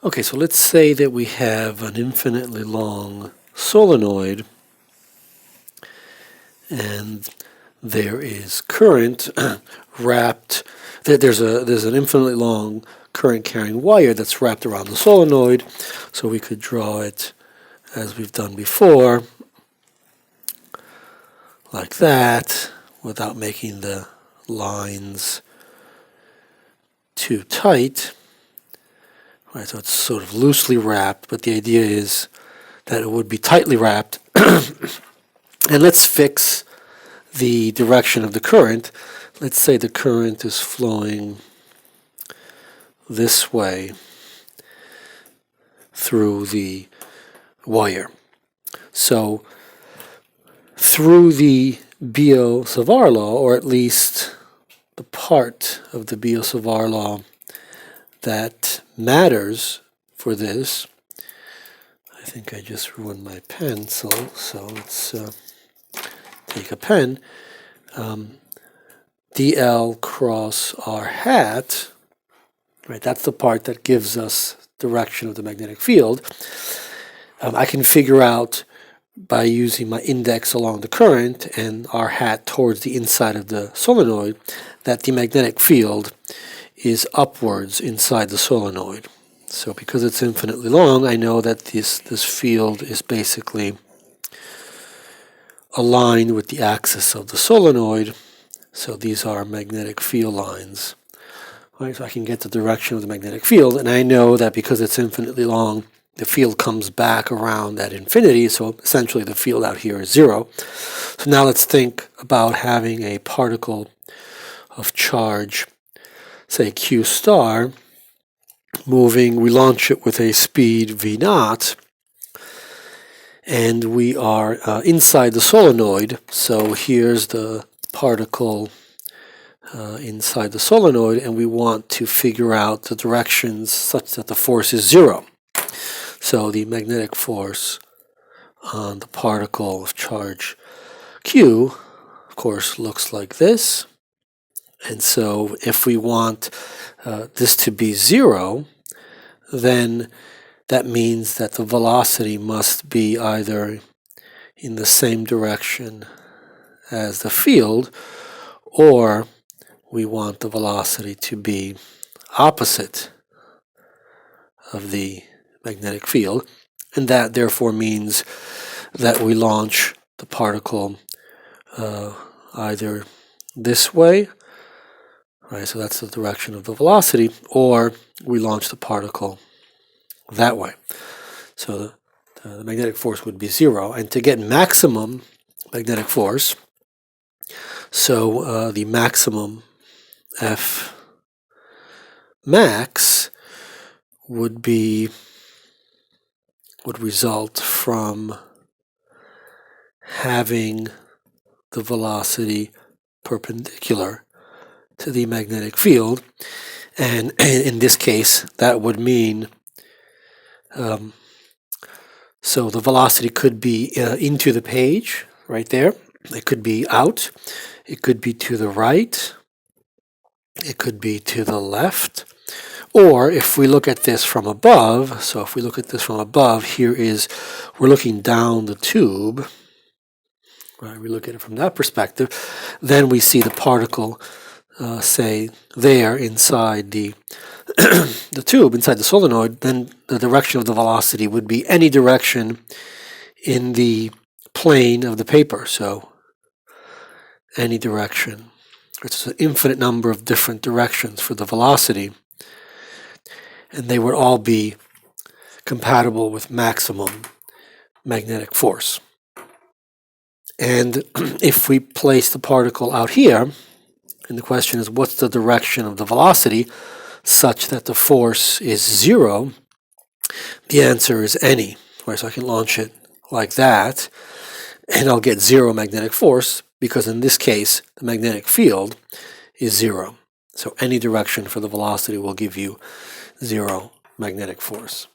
Okay, so let's say that we have an infinitely long solenoid and there is current wrapped, there's an infinitely long current carrying wire that's wrapped around the solenoid, so we could draw it as we've done before, like that, without making the lines too tight. Right, so it's sort of loosely wrapped, but the idea is that it would be tightly wrapped. And let's fix the direction of the current. Let's say the current is flowing this way through the wire. So through the Biot-Savart law, or at least the part of the Biot-Savart law that matters for this, I think I just ruined my pencil, so let's take a pen. dl cross r hat, right, that's the part that gives us direction of the magnetic field. I can figure out by using my index along the current and r hat towards the inside of the solenoid that the magnetic field is upwards inside the solenoid. So because it's infinitely long, I know that this field is basically aligned with the axis of the solenoid. So these are magnetic field lines. Right, so I can get the direction of the magnetic field, and I know that because it's infinitely long, the field comes back around at infinity, so essentially the field out here is zero. So now let's think about having a particle of charge, say q star, moving. We launch it with a speed v naught, and we are inside the solenoid. So here's the particle inside the solenoid, and we want to figure out the directions such that the force is zero. So the magnetic force on the particle of charge q, of course, looks like this. And so if we want this to be zero, then that means that the velocity must be either in the same direction as the field, or we want the velocity to be opposite of the magnetic field, and that therefore means that we launch the particle either this way, right, so that's the direction of the velocity, or we launch the particle that way. So the magnetic force would be zero, and to get maximum magnetic force, so the maximum F max would result from having the velocity perpendicular to the magnetic field, and in this case that would mean so the velocity could be into the page right there, it could be out, it could be to the right, it could be to the left, or if we look at this from above, so if we look at this from above, we're looking down the tube, right, we look at it from that perspective, then we see the particle, say, there inside the tube, inside the solenoid, then the direction of the velocity would be any direction in the plane of the paper, so any direction. It's an infinite number of different directions for the velocity, and they would all be compatible with maximum magnetic force. And if we place the particle out here, and the question is what's the direction of the velocity such that the force is zero, the answer is any. Right, so I can launch it like that, and I'll get zero magnetic force, because in this case, the magnetic field is zero. So any direction for the velocity will give you zero magnetic force.